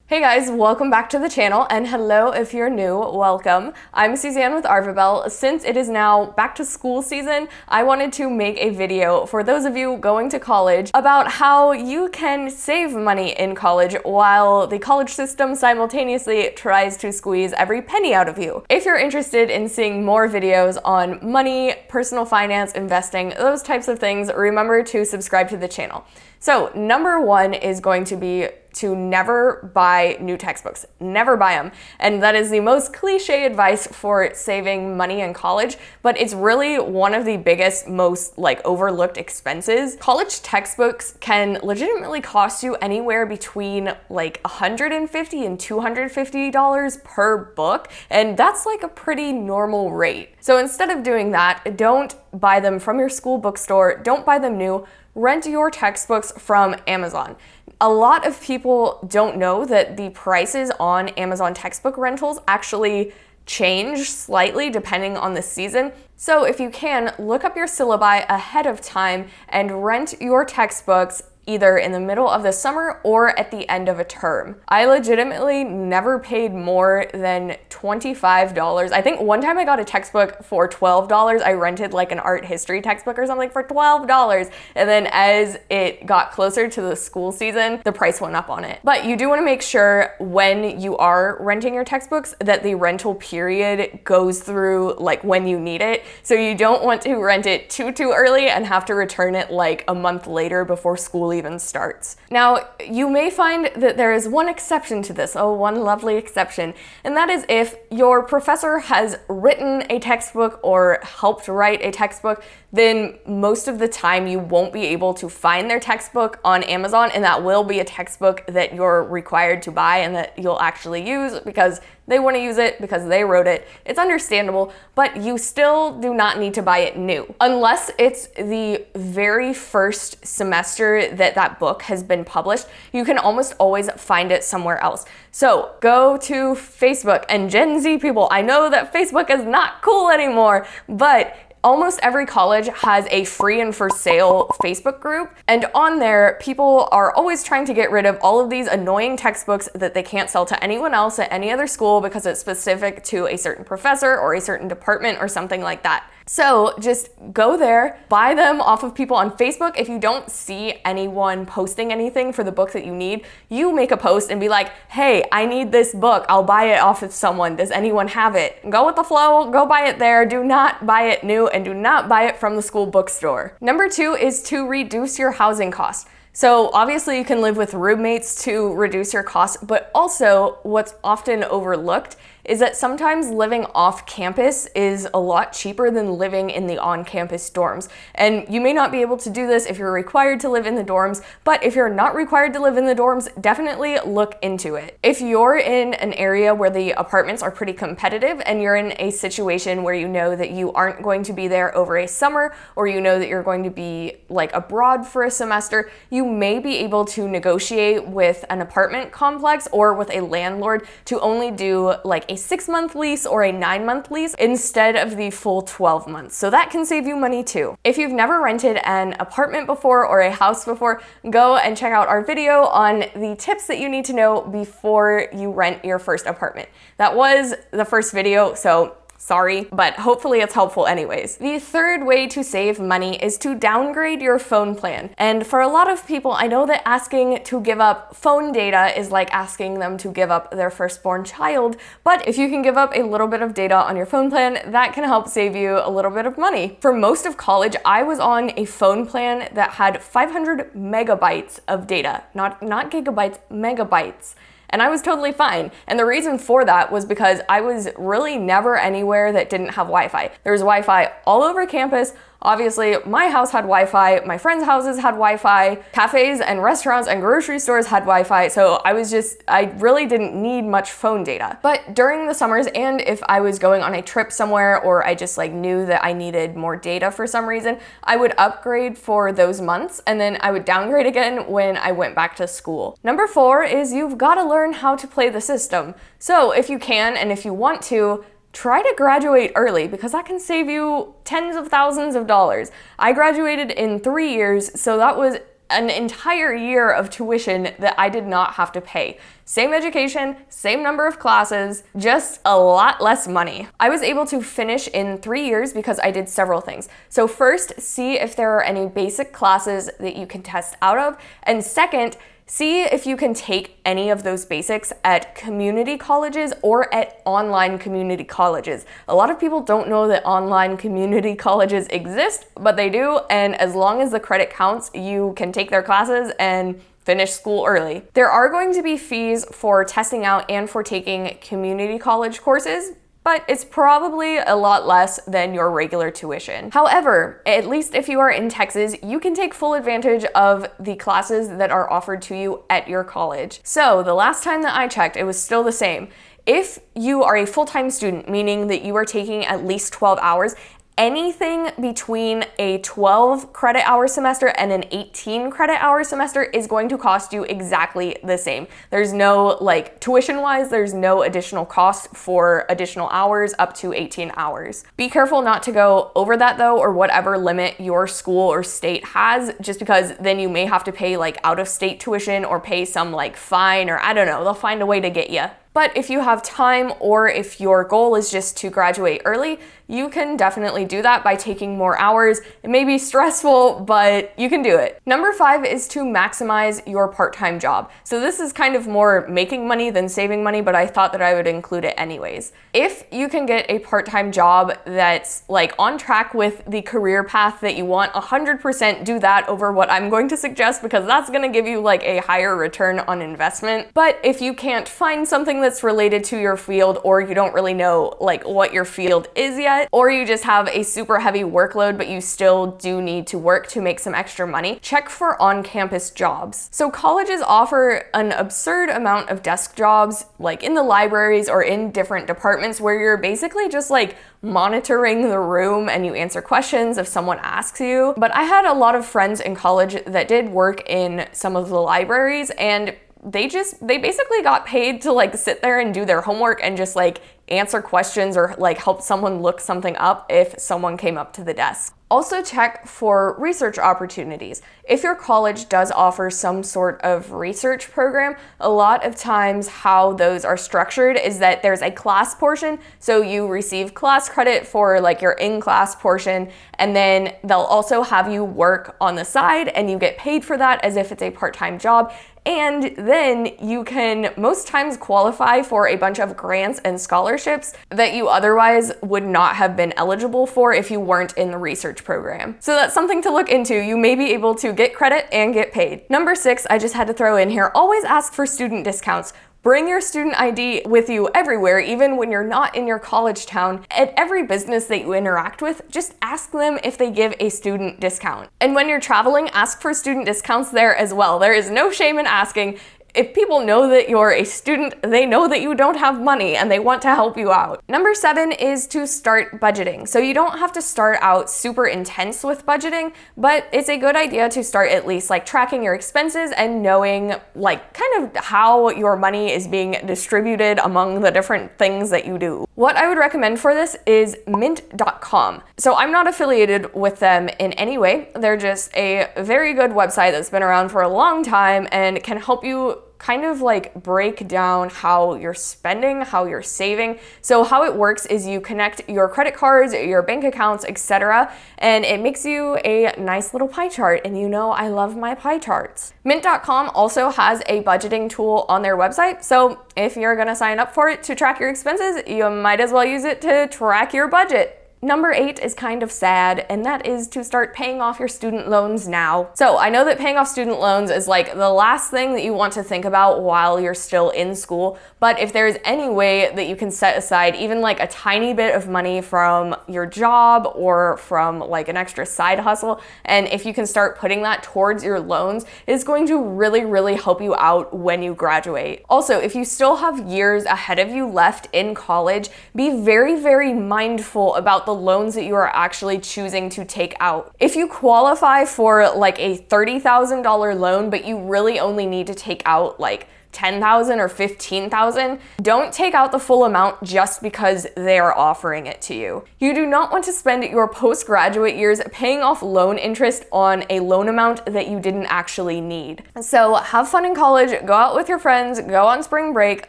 Hey guys, welcome back to the channel, and hello if you're new, welcome. I'm Suzanne with Arvibel. Since it is now back to school season, I wanted to make a video for those of you going to college about how you can save money in college while the college system simultaneously tries to squeeze every penny out of you. If you're interested in seeing more videos on money, personal finance, investing, those types of things, remember to subscribe to the channel. So number one is going to be to never buy new textbooks. Never buy them. And that is the most cliche advice for saving money in college, but it's really one of the biggest, most overlooked expenses. College textbooks can legitimately cost you anywhere between $150 and $250 per book, and that's like a pretty normal rate. So instead of doing that, don't buy them from your school bookstore, don't buy them new. Rent your textbooks from Amazon. A lot of people don't know that the prices on Amazon textbook rentals actually change slightly depending on the season. So if you can, look up your syllabi ahead of time and rent your textbooks either in the middle of the summer or at the end of a term. I legitimately never paid more than $25. I think one time I got a textbook for $12. I rented like an art history textbook or something for $12. And then as it got closer to the school season, the price went up on it. But you do want to make sure when you are renting your textbooks that the rental period goes through like when you need it. So you don't want to rent it too early and have to return it like a month later before school even starts. Now, you may find that there is one exception to this, one lovely exception, and that is if your professor has written a textbook or helped write a textbook, then most of the time you won't be able to find their textbook on Amazon, and that will be a textbook that you're required to buy and that you'll actually use because they want to use it because they wrote it. It's understandable, but you still do not need to buy it new. Unless it's the very first semester that book has been published, you can almost always find it somewhere else. So go to Facebook, and Gen Z people, I know that Facebook is not cool anymore, but almost every college has a free and for sale Facebook group, and on there, people are always trying to get rid of all of these annoying textbooks that they can't sell to anyone else at any other school because it's specific to a certain professor or a certain department or something like that. So just go there, buy them off of people on Facebook. If you don't see anyone posting anything for the book that you need, you make a post and be like, hey, I need this book. I'll buy it off of someone. Does anyone have it? Go with the flow, go buy it there. Do not buy it new and do not buy it from the school bookstore. Number two is to reduce your housing costs. So obviously you can live with roommates to reduce your costs, but also what's often overlooked is that sometimes living off campus is a lot cheaper than living in the on-campus dorms. And you may not be able to do this if you're required to live in the dorms, but if you're not required to live in the dorms, definitely look into it. If you're in an area where the apartments are pretty competitive and you're in a situation where you know that you aren't going to be there over a summer, or you know that you're going to be like abroad for a semester, you may be able to negotiate with an apartment complex or with a landlord to only do like a 6-month lease or a 9-month lease instead of the full 12 months. So that can save you money too. If you've never rented an apartment before or a house before, go and check out our video on the tips that you need to know before you rent your first apartment. That was the first video, so sorry, but hopefully it's helpful anyways. The third way to save money is to downgrade your phone plan. And for a lot of people, I know that asking to give up phone data is like asking them to give up their firstborn child, but if you can give up a little bit of data on your phone plan, that can help save you a little bit of money. For most of college, I was on a phone plan that had 500 megabytes of data, not gigabytes, megabytes. And I was totally fine. And the reason for that was because I was really never anywhere that didn't have Wi-Fi. There was Wi-Fi all over campus. Obviously, my house had Wi-Fi, my friends' houses had Wi-Fi, cafes and restaurants and grocery stores had Wi-Fi, so I really didn't need much phone data. But during the summers, and if I was going on a trip somewhere or I just knew that I needed more data for some reason, I would upgrade for those months and then I would downgrade again when I went back to school. Number 4 is you've got to learn how to play the system. So if you can and if you want to, try to graduate early because that can save you tens of thousands of dollars. I graduated in 3 years, so that was an entire year of tuition that I did not have to pay. Same education, same number of classes, just a lot less money. I was able to finish in 3 years because I did several things. So first, see if there are any basic classes that you can test out of. And second, see if you can take any of those basics at community colleges or at online community colleges. A lot of people don't know that online community colleges exist, but they do, and as long as the credit counts, you can take their classes and finish school early. There are going to be fees for testing out and for taking community college courses, but it's probably a lot less than your regular tuition. However, at least if you are in Texas, you can take full advantage of the classes that are offered to you at your college. So the last time that I checked, it was still the same. If you are a full-time student, meaning that you are taking at least 12 hours, anything between a 12 credit hour semester and an 18 credit hour semester is going to cost you exactly the same. There's no, like, tuition-wise, there's no additional cost for additional hours up to 18 hours. Be careful not to go over that though, or whatever limit your school or state has, just because then you may have to pay like out-of-state tuition or pay some like fine, or I don't know, they'll find a way to get you. But if you have time, or if your goal is just to graduate early, you can definitely do that by taking more hours. It may be stressful, but you can do it. Number 5 is to maximize your part-time job. So this is kind of more making money than saving money, but I thought that I would include it anyways. If you can get a part-time job that's like on track with the career path that you want, 100% do that over what I'm going to suggest, because that's gonna give you like a higher return on investment. But if you can't find something that's related to your field, or you don't really know like what your field is yet, or you just have a super heavy workload but you still do need to work to make some extra money, check for on-campus jobs. So colleges offer an absurd amount of desk jobs, like in the libraries or in different departments, where you're basically just like monitoring the room and you answer questions if someone asks you. But I had a lot of friends in college that did work in some of the libraries, and they basically got paid to like sit there and do their homework and just like answer questions or like help someone look something up if someone came up to the desk. Also check for research opportunities. If your college does offer some sort of research program, a lot of times how those are structured is that there's a class portion, so you receive class credit for like your in-class portion, and then they'll also have you work on the side and you get paid for that as if it's a part-time job. And then you can most times qualify for a bunch of grants and scholarships that you otherwise would not have been eligible for if you weren't in the research program. So that's something to look into. You may be able to get credit and get paid. Number 6, I just had to throw in here, always ask for student discounts. Bring your student ID with you everywhere, even when you're not in your college town. At every business that you interact with, just ask them if they give a student discount. And when you're traveling, ask for student discounts there as well. There is no shame in asking. If people know that you're a student, they know that you don't have money and they want to help you out. Number 7 is to start budgeting. So you don't have to start out super intense with budgeting, but it's a good idea to start at least like tracking your expenses and knowing like kind of how your money is being distributed among the different things that you do. What I would recommend for this is mint.com. So I'm not affiliated with them in any way. They're just a very good website that's been around for a long time and can help you kind of like break down how you're spending, how you're saving. So how it works is you connect your credit cards, your bank accounts, etc., and it makes you a nice little pie chart. And you know I love my pie charts. Mint.com also has a budgeting tool on their website. So if you're gonna sign up for it to track your expenses, you might as well use it to track your budget. Number 8 is kind of sad, and that is to start paying off your student loans now. So I know that paying off student loans is like the last thing that you want to think about while you're still in school, but if there's any way that you can set aside even like a tiny bit of money from your job or from like an extra side hustle, and if you can start putting that towards your loans, it's going to really, really help you out when you graduate. Also, if you still have years ahead of you left in college, be very, very mindful about the loans that you are actually choosing to take out. If you qualify for like a $30,000 loan, but you really only need to take out like $10,000 or $15,000, don't take out the full amount just because they are offering it to you. You do not want to spend your postgraduate years paying off loan interest on a loan amount that you didn't actually need. So have fun in college, go out with your friends, go on spring break,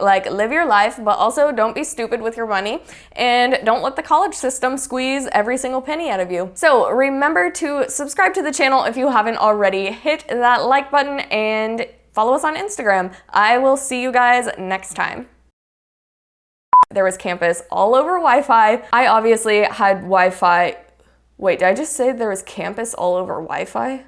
like live your life, but also don't be stupid with your money and don't let the college system squeeze every single penny out of you. So remember to subscribe to the channel if you haven't already, hit that like button, and follow us on Instagram. I will see you guys next time. There was campus all over Wi-Fi. I obviously had Wi-Fi. Wait, did I just say there was campus all over Wi-Fi?